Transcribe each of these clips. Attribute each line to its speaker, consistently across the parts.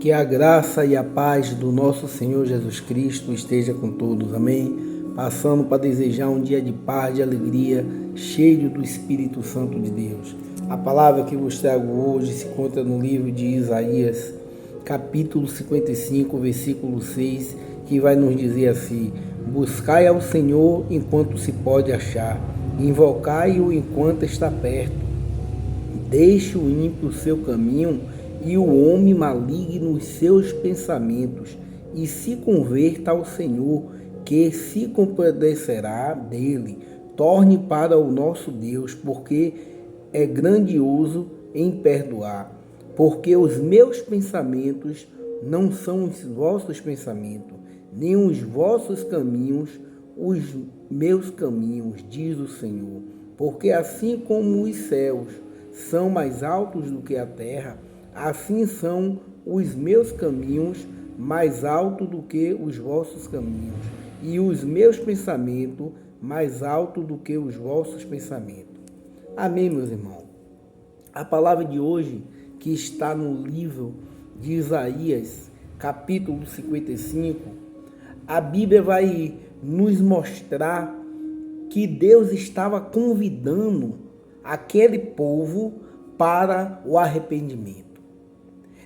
Speaker 1: Que a graça e a paz do nosso Senhor Jesus Cristo esteja com todos, amém? Passando para desejar um dia de paz, de alegria, cheio do Espírito Santo de Deus. A palavra que vos trago hoje se encontra no livro de Isaías, capítulo 55, versículo 6, que vai nos dizer assim: buscai ao Senhor enquanto se pode achar, invocai-o enquanto está perto. Deixe o ímpio o seu caminho e o homem maligno os seus pensamentos, e se converta ao Senhor, que se compadecerá dele. Torne para o nosso Deus, porque é grandioso em perdoar. Porque os meus pensamentos não são os vossos pensamentos, nem os vossos caminhos os meus caminhos, diz o Senhor. Porque assim como os céus são mais altos do que a terra, assim são os meus caminhos mais altos do que os vossos caminhos, e os meus pensamentos mais altos do que os vossos pensamentos. Amém, meus irmãos? A palavra de hoje, que está no livro de Isaías, capítulo 55, a Bíblia vai nos mostrar que Deus estava convidando aquele povo para o arrependimento.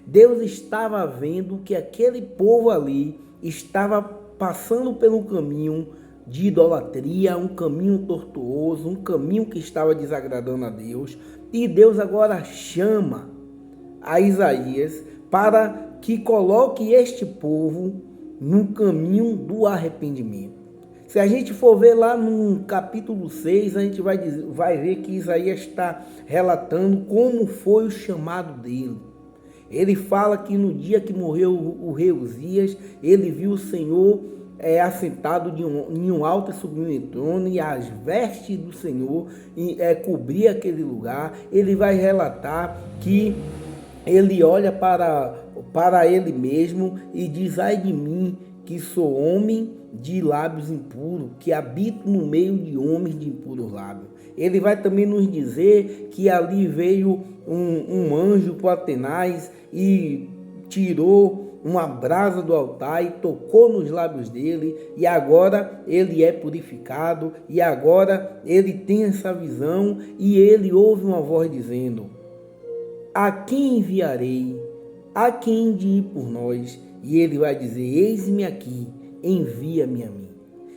Speaker 1: Deus estava vendo que aquele povo ali estava passando pelo caminho de idolatria, um caminho tortuoso, um caminho que estava desagradando a Deus, e Deus agora chama a Isaías para que coloque este povo no caminho do arrependimento. Se a gente for ver lá no capítulo 6, a gente vai ver que Isaías está relatando como foi o chamado dele. Ele fala que no dia que morreu o rei Uzias, ele viu o Senhor assentado em um alto e sublime trono, e as vestes do Senhor cobria aquele lugar. Ele vai relatar que ele olha para ele mesmo e diz: ai de mim, que sou homem de lábios impuros, que habito no meio de homens de impuros lábios. Ele vai também nos dizer que ali veio um anjo com Atenais e tirou uma brasa do altar e tocou nos lábios dele, e agora ele é purificado, e agora ele tem essa visão, e ele ouve uma voz dizendo: a quem enviarei? A quem de ir por nós? E ele vai dizer: eis-me aqui, envia-me a mim.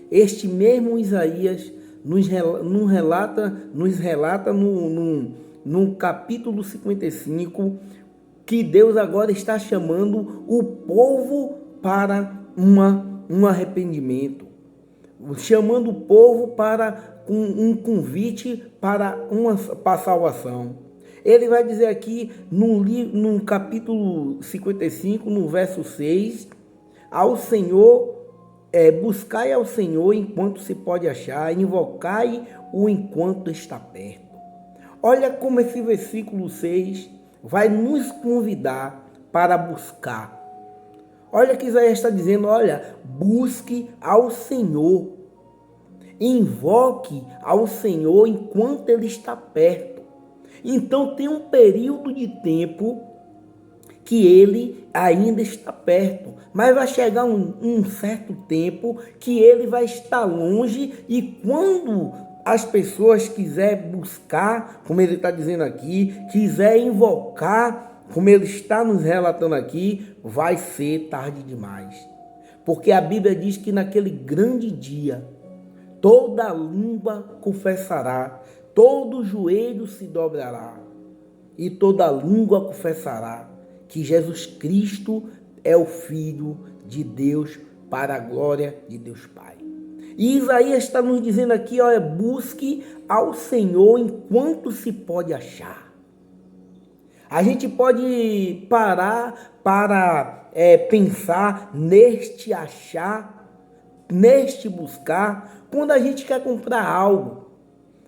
Speaker 1: Este mesmo Isaías nos relata no capítulo 55 que Deus agora está chamando o povo para um arrependimento, chamando o povo para um convite para a salvação. Ele vai dizer aqui no capítulo 55, no verso 6, ao Senhor, buscai ao Senhor enquanto se pode achar, invocai-o enquanto está perto. Olha como esse versículo 6 vai nos convidar para buscar. Olha que Isaías está dizendo: olha, busque ao Senhor, invoque ao Senhor enquanto ele está perto. Então tem um período de tempo que ele ainda está perto, mas vai chegar um certo tempo que ele vai estar longe, e quando as pessoas quiserem buscar, como ele está dizendo aqui, quiser invocar, como ele está nos relatando aqui, vai ser tarde demais. Porque a Bíblia diz que naquele grande dia, toda língua confessará, todo joelho se dobrará, e toda língua confessará que Jesus Cristo é o Filho de Deus, para a glória de Deus Pai. E Isaías está nos dizendo aqui: olha, busque ao Senhor enquanto se pode achar. A gente pode parar para pensar neste achar, neste buscar, quando a gente quer comprar algo.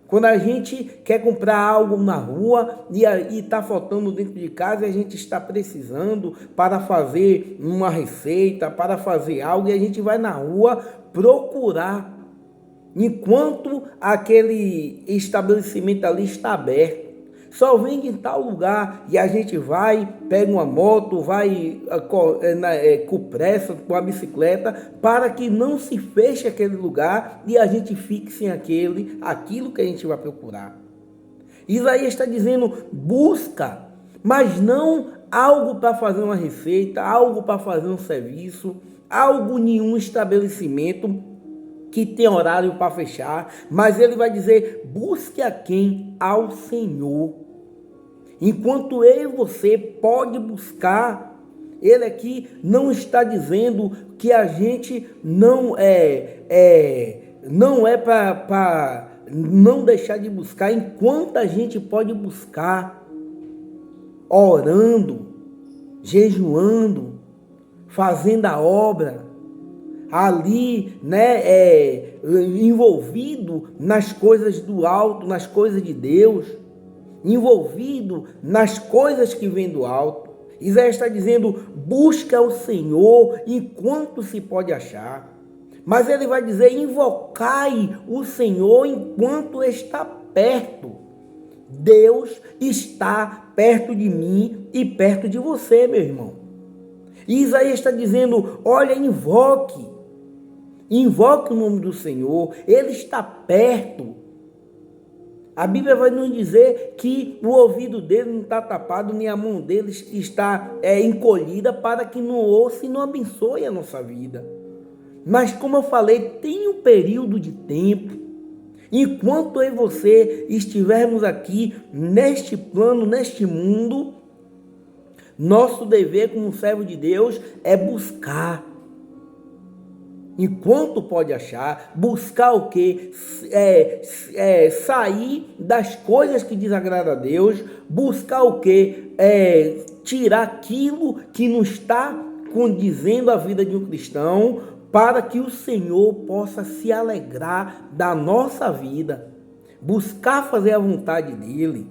Speaker 1: Quando a gente quer comprar algo na rua e está faltando dentro de casa, e a gente está precisando para fazer uma receita, para fazer algo, e a gente vai na rua procurar, enquanto aquele estabelecimento ali está aberto. só vende em tal lugar, e a gente vai, pega uma moto, vai com pressa, com a bicicleta, para que não se feche aquele lugar e a gente fique sem aquilo que a gente vai procurar. Isaías está dizendo, busca, mas não algo para fazer uma receita, algo para fazer um serviço, algo em um estabelecimento que tem horário para fechar, mas ele vai dizer, busque a quem? Ao Senhor. Enquanto eu e você pode buscar, ele aqui não está dizendo que a gente não é para não deixar de buscar, enquanto a gente pode buscar, orando, jejuando, fazendo a obra, ali, envolvido nas coisas do alto, nas coisas de Deus, envolvido nas coisas que vêm do alto. Isaías está dizendo, busca o Senhor enquanto se pode achar. Mas ele vai dizer, invocai o Senhor enquanto está perto. Deus está perto de mim e perto de você, meu irmão. E Isaías está dizendo, olha, invoque o nome do Senhor, ele está perto. A Bíblia vai nos dizer que o ouvido dele não está tapado, nem a mão dele está encolhida para que não ouça e não abençoe a nossa vida. Mas como eu falei, tem um período de tempo. Enquanto eu e você estivermos aqui neste plano, neste mundo, nosso dever como servo de Deus é buscar. Enquanto pode achar, buscar o quê? Sair das coisas que desagradam a Deus, buscar o quê? Tirar aquilo que não está condizendo a vida de um cristão, para que o Senhor possa se alegrar da nossa vida, buscar fazer a vontade dEle,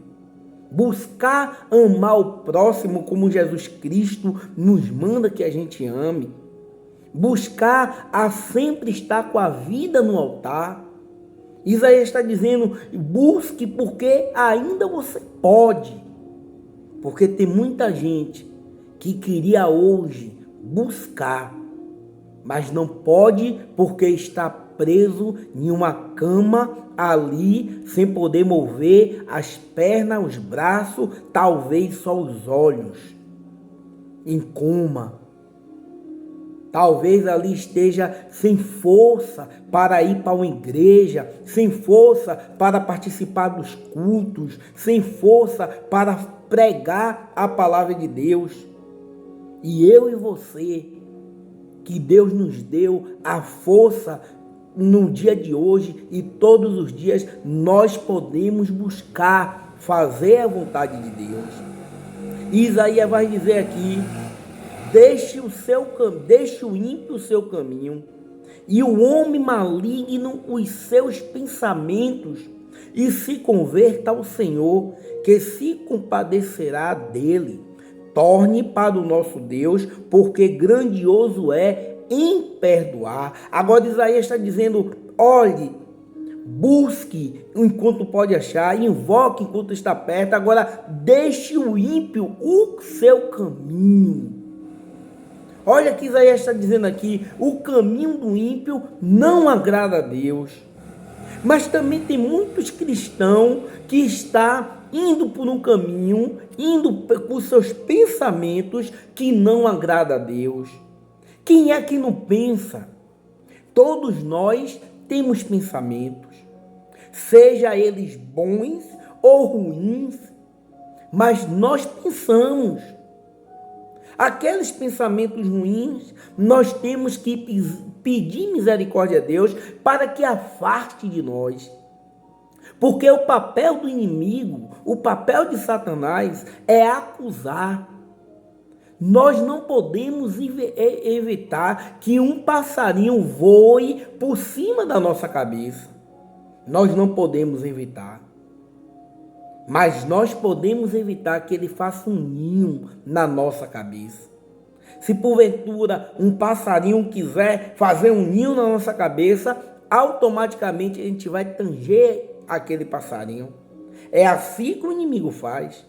Speaker 1: buscar amar o próximo como Jesus Cristo nos manda que a gente ame, buscar a sempre estar com a vida no altar. Isaías está dizendo, busque porque ainda você pode, porque tem muita gente que queria hoje buscar, mas não pode porque está preso em uma cama ali, sem poder mover as pernas, os braços, talvez só os olhos, em coma. Talvez ali esteja sem força para ir para uma igreja, sem força para participar dos cultos, sem força para pregar a palavra de Deus. E eu e você, que Deus nos deu a força no dia de hoje e todos os dias, nós podemos buscar fazer a vontade de Deus. Isaías vai dizer aqui, deixe o ímpio o seu caminho e o homem maligno os seus pensamentos e se converta ao Senhor, que se compadecerá dele. Torne para o nosso Deus, porque grandioso é em perdoar. Agora Isaías está dizendo, olhe, busque enquanto pode achar, invoque enquanto está perto. Agora deixe o ímpio o seu caminho. Olha que Isaías está dizendo aqui, o caminho do ímpio não agrada a Deus. Mas também tem muitos cristãos que estão indo por um caminho, indo por seus pensamentos que não agrada a Deus. Quem é que não pensa? Todos nós temos pensamentos, seja eles bons ou ruins, mas nós pensamos. Aqueles pensamentos ruins, nós temos que pedir misericórdia a Deus para que afaste de nós. Porque o papel do inimigo, o papel de Satanás é acusar. Nós não podemos evitar que um passarinho voe por cima da nossa cabeça. Nós não podemos evitar. Mas nós podemos evitar que ele faça um ninho na nossa cabeça. Se porventura um passarinho quiser fazer um ninho na nossa cabeça, automaticamente a gente vai tanger aquele passarinho. É assim que o inimigo faz.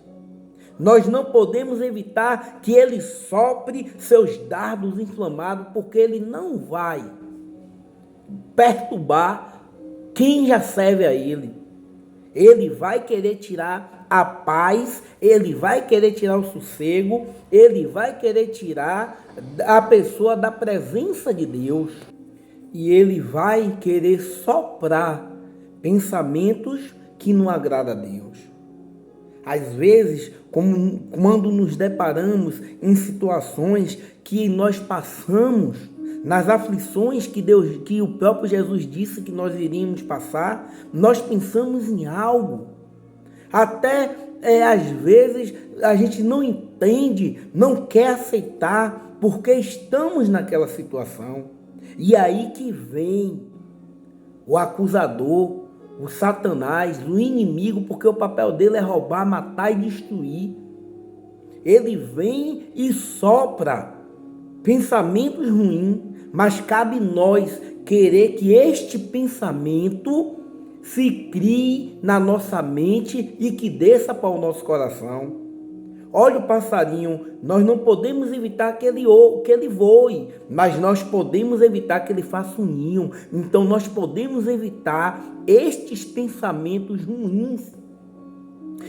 Speaker 1: Nós não podemos evitar que ele sopre seus dardos inflamados, porque ele não vai perturbar quem já serve a ele. Ele vai querer tirar a paz, ele vai querer tirar o sossego, ele vai querer tirar a pessoa da presença de Deus. E ele vai querer soprar pensamentos que não agradam a Deus. Às vezes, quando nos deparamos em situações que nós passamos, nas aflições que o próprio Jesus disse que nós iríamos passar, nós pensamos em algo. Até às vezes a gente não entende, não quer aceitar, porque estamos naquela situação. E aí que vem o acusador, o Satanás, o inimigo, porque o papel dele é roubar, matar e destruir. Ele vem e sopra pensamentos ruins, mas cabe nós querer que este pensamento se crie na nossa mente e que desça para o nosso coração. Olha o passarinho, nós não podemos evitar que ele voe, mas nós podemos evitar que ele faça um ninho. Então nós podemos evitar estes pensamentos ruins.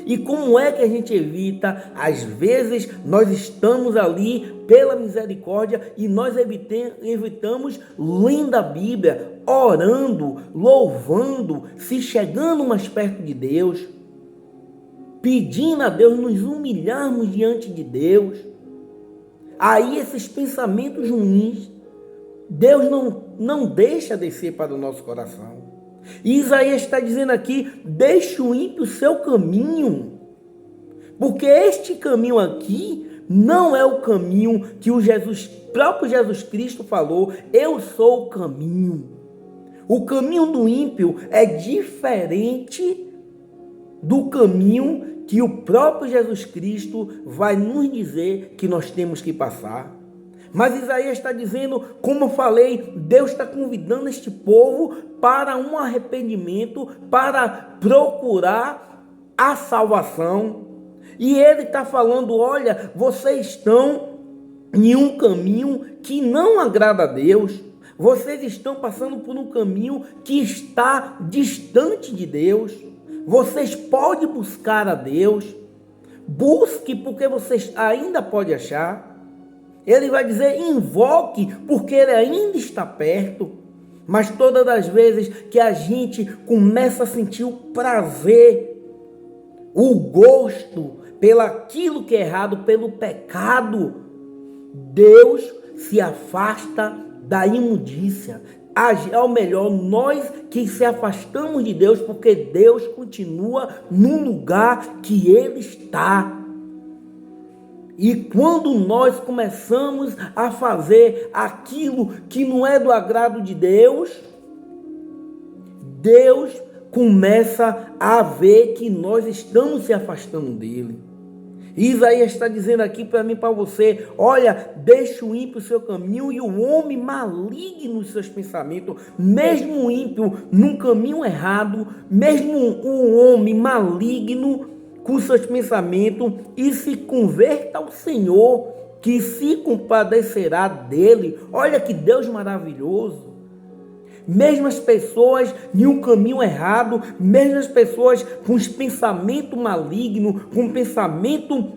Speaker 1: E como é que a gente evita? Às vezes nós estamos ali pela misericórdia e nós evitamos lendo a Bíblia, orando, louvando, se chegando mais perto de Deus, pedindo a Deus, nos humilharmos diante de Deus. Aí esses pensamentos ruins, Deus não deixa descer para o nosso coração. E Isaías está dizendo aqui, deixa o ímpio o seu caminho, porque este caminho aqui não é o caminho que o próprio Jesus Cristo falou, eu sou o caminho. O caminho do ímpio é diferente do caminho que o próprio Jesus Cristo vai nos dizer que nós temos que passar. Mas Isaías está dizendo, como eu falei, Deus está convidando este povo para um arrependimento, para procurar a salvação. E ele está falando, olha, vocês estão em um caminho que não agrada a Deus. Vocês estão passando por um caminho que está distante de Deus. Vocês podem buscar a Deus. Busque porque vocês ainda podem achar. Ele vai dizer, invoque, porque ele ainda está perto. Mas todas as vezes que a gente começa a sentir o prazer, o gosto pelaquilo que é errado, pelo pecado, Deus se afasta da imundícia. Ao melhor, nós que se afastamos de Deus, porque Deus continua no lugar que Ele está. E quando nós começamos a fazer aquilo que não é do agrado de Deus, Deus começa a ver que nós estamos se afastando dele. E Isaías está dizendo aqui para mim, para você, olha, deixa o ímpio o seu caminho e o homem maligno os seus pensamentos. Mesmo o ímpio num caminho errado, mesmo o homem maligno com seus pensamentos, e se converta ao Senhor, que se compadecerá dele. Olha que Deus maravilhoso. Mesmo as pessoas em um caminho errado, mesmo as pessoas com os pensamentos malignos, com pensamento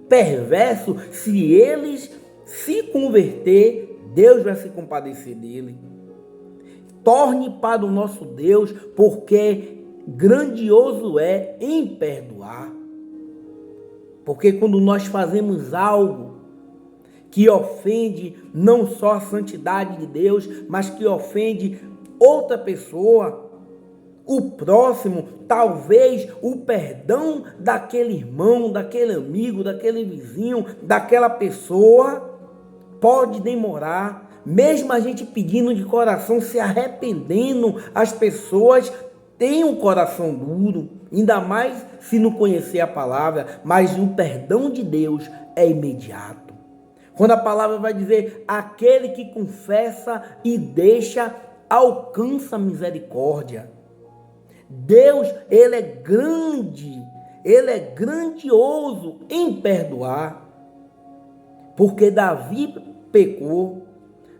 Speaker 1: perverso, se eles se converter, Deus vai se compadecer dele. Torne para o nosso Deus, porque grandioso é em perdoar. Porque quando nós fazemos algo que ofende não só a santidade de Deus, mas que ofende outra pessoa, o próximo, talvez o perdão daquele irmão, daquele amigo, daquele vizinho, daquela pessoa, pode demorar, mesmo a gente pedindo de coração, se arrependendo, as pessoas têm um coração duro, ainda mais se não conhecer a palavra, mas o perdão de Deus é imediato. Quando a palavra vai dizer, aquele que confessa e deixa, alcança misericórdia. Deus, ele é grande, ele é grandioso em perdoar. Porque Davi pecou,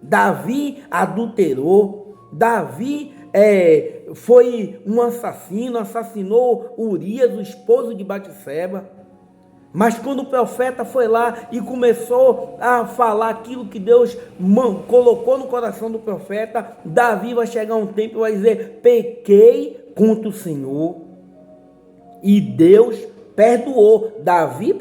Speaker 1: Davi adulterou, Davi foi um assassino, assassinou Urias, o esposo de Batseba. Mas quando o profeta foi lá e começou a falar aquilo que Deus colocou no coração do profeta, Davi vai chegar um tempo e vai dizer: pequei contra o Senhor. E Deus perdoou. Davi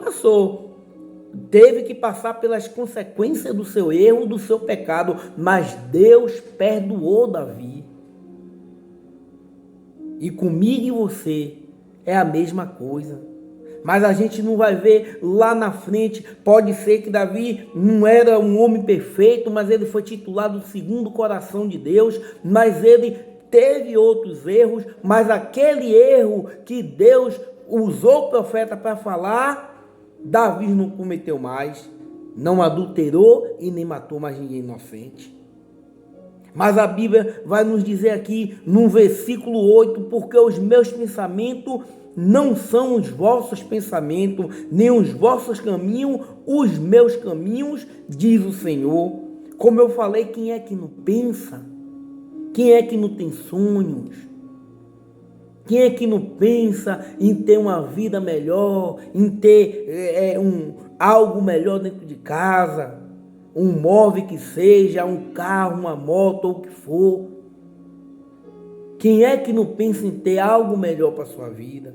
Speaker 1: teve que passar pelas consequências do seu erro, do seu pecado, mas Deus perdoou Davi. E comigo e você é a mesma coisa. Mas a gente não vai ver lá na frente. Pode ser que Davi não era um homem perfeito, mas ele foi titulado segundo o coração de Deus, mas ele teve outros erros, mas aquele erro que Deus usou o profeta para falar, Davi não cometeu mais, não adulterou e nem matou mais ninguém inocente. Mas a Bíblia vai nos dizer aqui no versículo 8, porque os meus pensamentos não são os vossos pensamentos, nem os vossos caminhos, os meus caminhos, diz o Senhor. Como eu falei, quem é que não pensa? Quem é que não tem sonhos? Quem é que não pensa em ter uma vida melhor, em ter algo melhor dentro de casa? Um móvel que seja, um carro, uma moto ou o que for. Quem é que não pensa em ter algo melhor para a sua vida?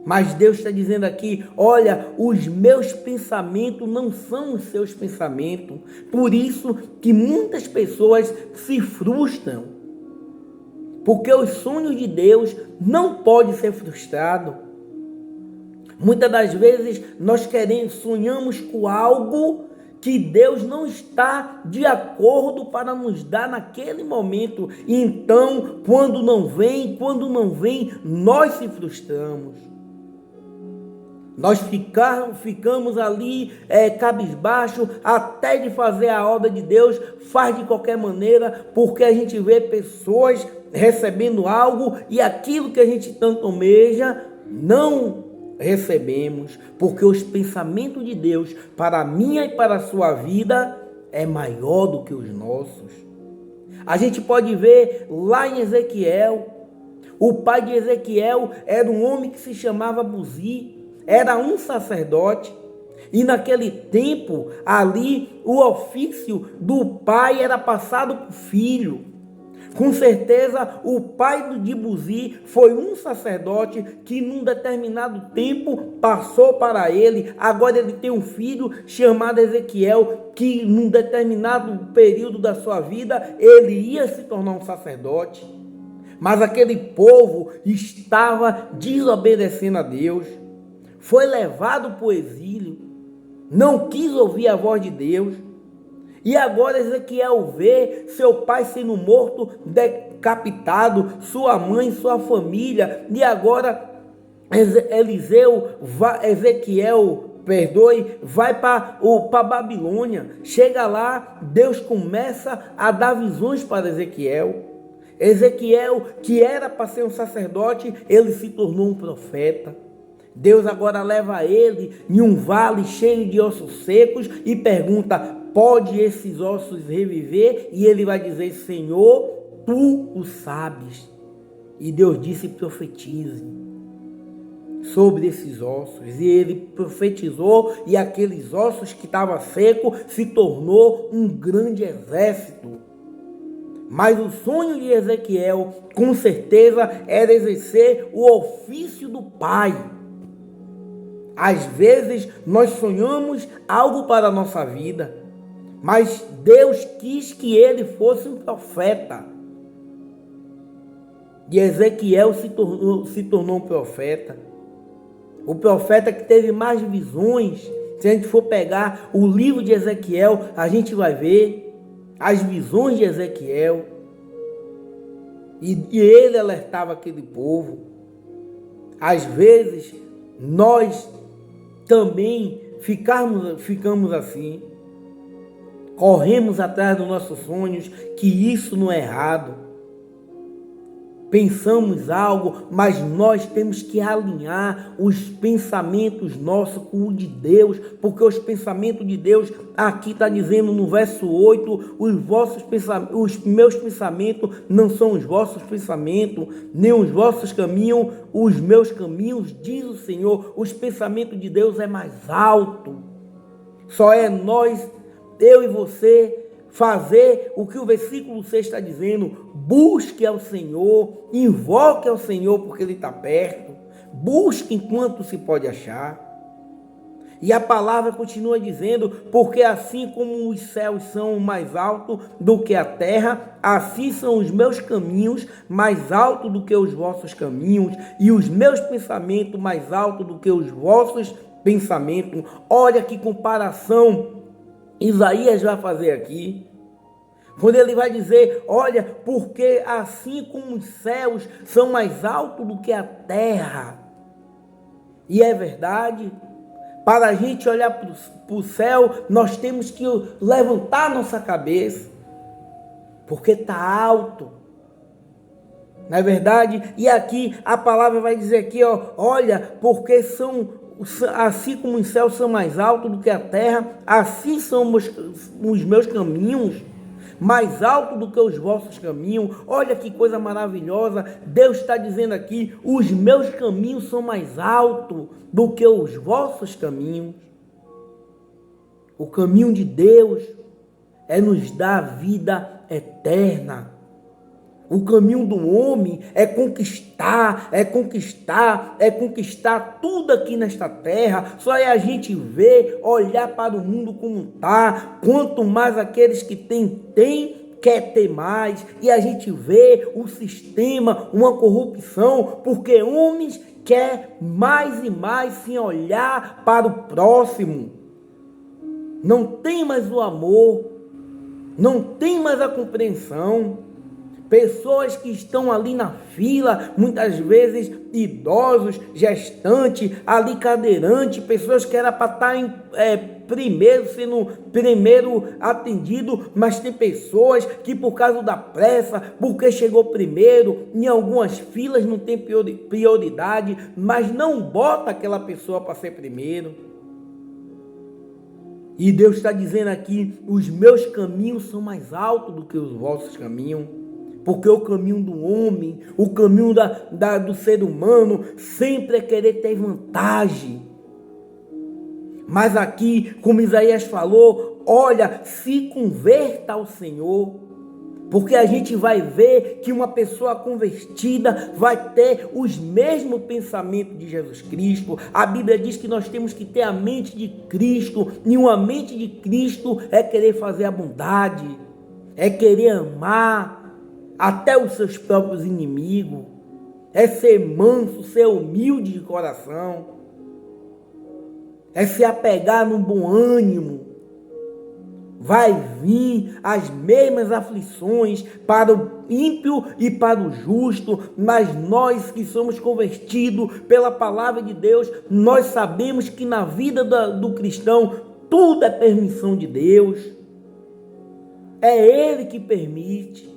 Speaker 1: Mas Deus está dizendo aqui: olha, os meus pensamentos não são os seus pensamentos. Por isso que muitas pessoas se frustram. Porque os sonhos de Deus não podem ser frustrados. Muitas das vezes nós sonhamos com algo que Deus não está de acordo para nos dar naquele momento. E então, quando não vem, nós se frustramos. Nós ficamos ali cabisbaixo, até de fazer a obra de Deus, faz de qualquer maneira, porque a gente vê pessoas recebendo algo e aquilo que a gente tanto almeja, não recebemos, porque os pensamentos de Deus para a minha e para a sua vida é maior do que os nossos. A gente pode ver lá em Ezequiel, o pai de Ezequiel era um homem que se chamava Buzi, era um sacerdote, e naquele tempo ali o ofício do pai era passado para o filho. Com certeza o pai de Buzi foi um sacerdote que num determinado tempo passou para ele. Agora ele tem um filho chamado Ezequiel, que num determinado período da sua vida ele ia se tornar um sacerdote. Mas aquele povo estava desobedecendo a Deus, foi levado para o exílio, não quis ouvir a voz de Deus. E agora Ezequiel vê seu pai sendo morto, decapitado, sua mãe, sua família. E agora vai para Babilônia. Chega lá, Deus começa a dar visões para Ezequiel. Ezequiel, que era para ser um sacerdote, ele se tornou um profeta. Deus agora leva ele em um vale cheio de ossos secos e pergunta: pode esses ossos reviver? E ele vai dizer: Senhor, tu o sabes. E Deus disse: profetize sobre esses ossos. E ele profetizou, e aqueles ossos que estavam secos se tornou um grande exército. Mas o sonho de Ezequiel, com certeza, era exercer o ofício do pai. Às vezes nós sonhamos algo para a nossa vida, mas Deus quis que ele fosse um profeta. E Ezequiel se tornou um profeta. O profeta que teve mais visões. Se a gente for pegar o livro de Ezequiel, a gente vai ver as visões de Ezequiel. E ele alertava aquele povo. Às vezes nós também ficamos assim, corremos atrás dos nossos sonhos, que isso não é errado, pensamos algo, mas nós temos que alinhar os pensamentos nossos com o de Deus, porque os pensamentos de Deus, aqui está dizendo no verso 8, os meus pensamentos não são os vossos pensamentos, nem os vossos caminhos, os meus caminhos, diz o Senhor. Os pensamentos de Deus é mais alto. Só é nós, eu e você, fazer o que o versículo 6 está dizendo: busque ao Senhor, invoque ao Senhor porque Ele está perto, busque enquanto se pode achar. E a palavra continua dizendo: porque assim como os céus são mais altos do que a terra, assim são os meus caminhos mais altos do que os vossos caminhos, e os meus pensamentos mais altos do que os vossos pensamentos. Olha que comparação Isaías vai fazer aqui, quando ele vai dizer: olha, porque assim como os céus são mais altos do que a terra. E é verdade. Para a gente olhar para o céu, nós temos que levantar nossa cabeça, porque está alto. Não é verdade? E aqui a palavra vai dizer aqui, ó, olha, porque assim como os céus são mais altos do que a terra, assim são os meus caminhos mais altos do que os vossos caminhos. Olha que coisa maravilhosa. Deus está dizendo aqui: os meus caminhos são mais altos do que os vossos caminhos. O caminho de Deus é nos dar vida eterna. O caminho do homem é conquistar tudo aqui nesta terra. Só é a gente ver, olhar para o mundo como está. Quanto mais aqueles que têm, quer ter mais. E a gente vê o sistema, uma corrupção, porque homens querem mais e mais sem olhar para o próximo. Não tem mais o amor, não tem mais a compreensão. Pessoas que estão ali na fila, muitas vezes idosos, gestantes, ali cadeirante, pessoas que era para estar sendo primeiro atendido, mas tem pessoas que por causa da pressa, porque chegou primeiro, em algumas filas não tem prioridade, mas não bota aquela pessoa para ser primeiro. E Deus está dizendo aqui: os meus caminhos são mais altos do que os vossos caminhos. Porque o caminho do homem, o caminho do ser humano, sempre é querer ter vantagem. Mas aqui, como Isaías falou, olha, se converta ao Senhor. Porque a gente vai ver que uma pessoa convertida vai ter os mesmos pensamentos de Jesus Cristo. A Bíblia diz que nós temos que ter a mente de Cristo. E uma mente de Cristo é querer fazer a bondade, é querer amar até os seus próprios inimigos, é ser manso, ser humilde de coração, é se apegar no bom ânimo. Vai vir as mesmas aflições para o ímpio e para o justo, mas nós que somos convertidos pela palavra de Deus, nós sabemos que na vida do cristão tudo é permissão de Deus, é Ele que permite.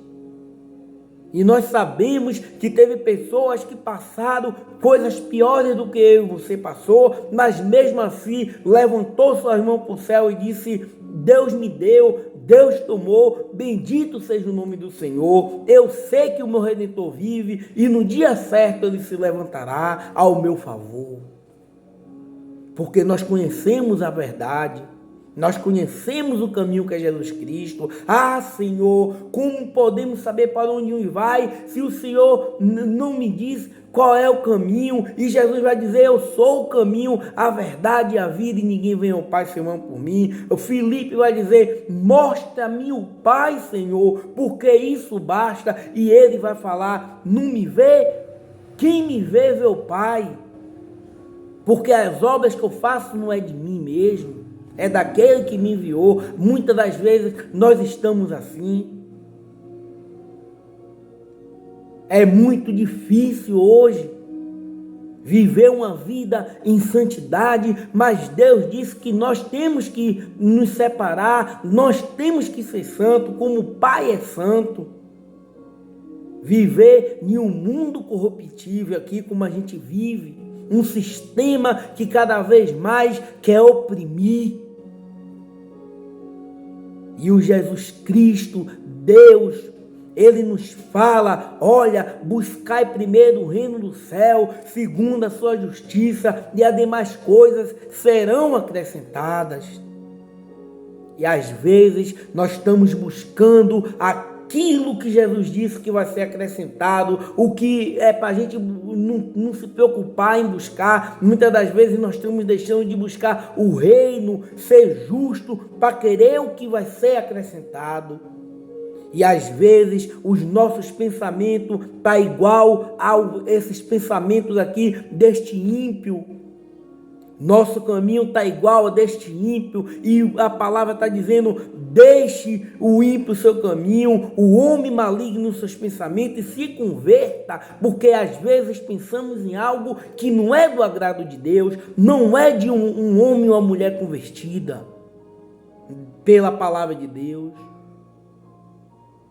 Speaker 1: E nós sabemos que teve pessoas que passaram coisas piores do que eu e você passou, mas mesmo assim levantou suas mãos para o céu e disse: Deus me deu, Deus tomou, bendito seja o nome do Senhor. Eu sei que o meu Redentor vive e no dia certo Ele se levantará ao meu favor. Porque nós conhecemos a verdade. Nós conhecemos o caminho que é Jesus Cristo. Ah, Senhor, como podemos saber para onde vai se o Senhor não me diz qual é o caminho? E Jesus vai dizer: eu sou o caminho, a verdade e a vida, e ninguém vem ao Pai senão por mim. O Filipe vai dizer: mostra-me o Pai, Senhor, porque isso basta. E ele vai falar: não me vê? Quem me vê o Pai. Porque as obras que eu faço não é de mim mesmo, é daquele que me enviou. Muitas das vezes nós estamos assim. É muito difícil hoje viver uma vida em santidade, mas Deus disse que nós temos que nos separar, nós temos que ser santo, como o Pai é santo. Viver em um mundo corruptível aqui como a gente vive, um sistema que cada vez mais quer oprimir. E o Jesus Cristo, Deus, Ele nos fala, olha, buscai primeiro o reino do céu, segundo a sua justiça, e as demais coisas serão acrescentadas. E às vezes nós estamos buscando aquilo que Jesus disse que vai ser acrescentado, o que é para a gente não se preocupar em buscar. Muitas das vezes nós estamos deixando de buscar o reino, ser justo, para querer o que vai ser acrescentado. E às vezes os nossos pensamentos estão igual a esses pensamentos aqui deste ímpio. Nosso caminho está igual a deste ímpio, e a palavra está dizendo: deixe o ímpio o seu caminho, o homem maligno os seus pensamentos, e se converta, porque às vezes pensamos em algo que não é do agrado de Deus, não é de um homem ou uma mulher convertida pela palavra de Deus.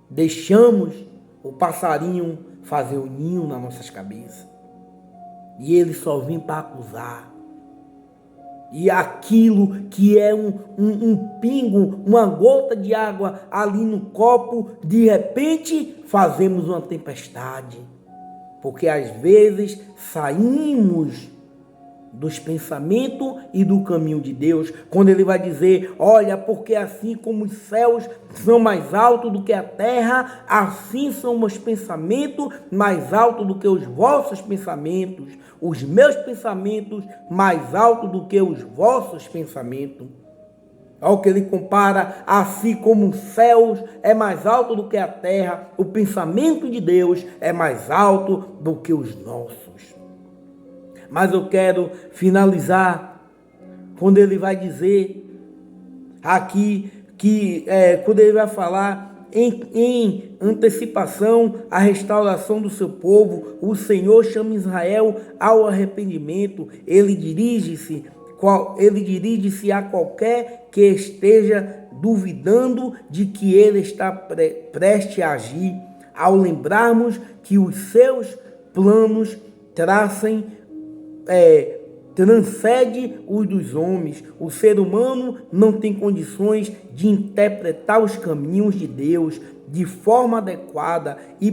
Speaker 1: Deixamos o passarinho fazer o ninho nas nossas cabeças, e ele só vem para acusar. E aquilo que é um pingo, uma gota de água ali no copo, de repente fazemos uma tempestade. Porque às vezes saímos dos pensamentos e do caminho de Deus, quando ele vai dizer: olha, porque assim como os céus são mais altos do que a terra, assim são meus pensamentos mais altos do que os vossos pensamentos, os meus pensamentos mais altos do que os vossos pensamentos. Ao que ele compara, assim como os céus é mais alto do que a terra, o pensamento de Deus é mais alto do que os nossos. Mas eu quero finalizar quando ele vai dizer aqui que quando ele vai falar em antecipação à restauração do seu povo, o Senhor chama Israel ao arrependimento. Ele dirige-se a qualquer que esteja duvidando de que ele está prestes a agir, ao lembrarmos que os seus planos transcende os dos homens. O ser humano não tem condições de interpretar os caminhos de Deus de forma adequada e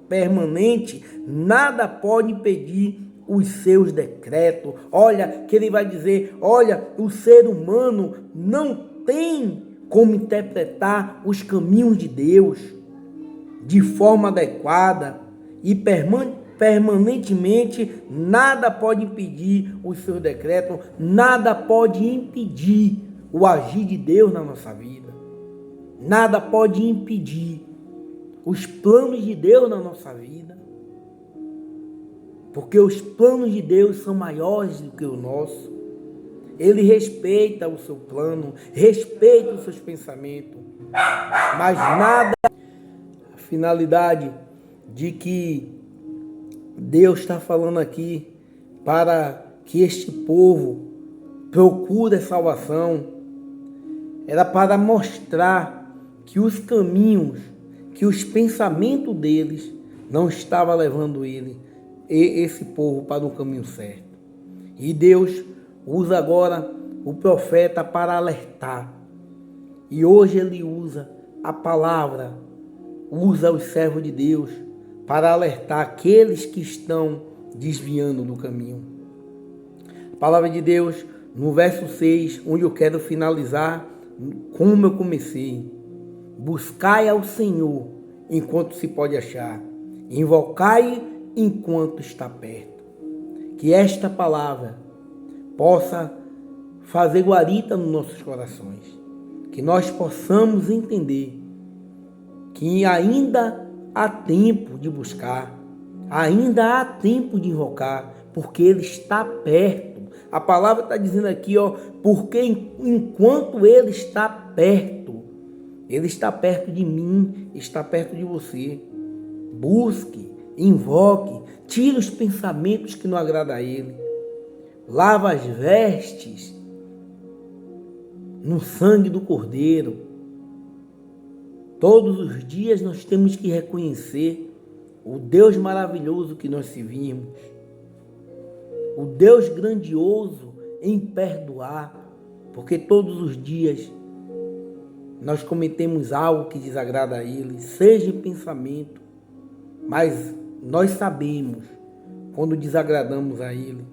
Speaker 1: permanente. Nada pode impedir os seus decretos. Olha, que ele vai dizer, olha, o ser humano não tem como interpretar os caminhos de Deus de forma adequada e permanentemente. Nada pode impedir os seus decretos, nada pode impedir o agir de Deus na nossa vida, nada pode impedir os planos de Deus na nossa vida, porque os planos de Deus são maiores do que o nosso. Ele respeita o seu plano, respeita os seus pensamentos, mas nada. A finalidade de que Deus está falando aqui para que este povo procure a salvação era para mostrar que os caminhos, que os pensamentos deles não estavam levando esse povo para o caminho certo. E Deus usa agora o profeta para alertar. E hoje ele usa a palavra, usa os servos de Deus para alertar aqueles que estão desviando do caminho. A palavra de Deus, no verso 6, onde eu quero finalizar, como eu comecei: buscai ao Senhor enquanto se pode achar, invocai enquanto está perto. Que esta palavra possa fazer guarita nos nossos corações, que nós possamos entender que ainda há tempo de buscar, ainda há tempo de invocar, porque Ele está perto. A palavra está dizendo aqui, porque enquanto Ele está perto de mim, está perto de você. Busque, invoque, tire os pensamentos que não agradam a Ele. Lava as vestes no sangue do Cordeiro. Todos os dias nós temos que reconhecer o Deus maravilhoso que nós servimos, o Deus grandioso em perdoar, porque todos os dias nós cometemos algo que desagrada a Ele, seja em pensamento, mas nós sabemos quando desagradamos a Ele,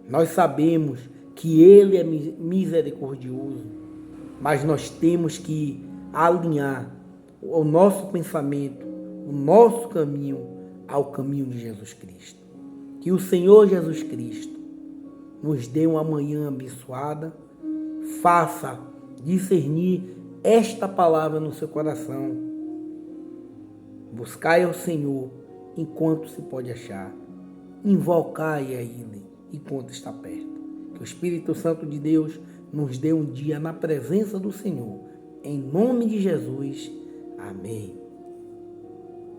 Speaker 1: nós sabemos que Ele é misericordioso, mas nós temos que alinhar o nosso pensamento, o nosso caminho ao caminho de Jesus Cristo. Que o Senhor Jesus Cristo nos dê uma manhã abençoada, faça discernir esta palavra no seu coração. Buscai ao Senhor enquanto se pode achar. Invocai a Ele enquanto está perto. Que o Espírito Santo de Deus nos dê um dia na presença do Senhor. Em nome de Jesus. Amém.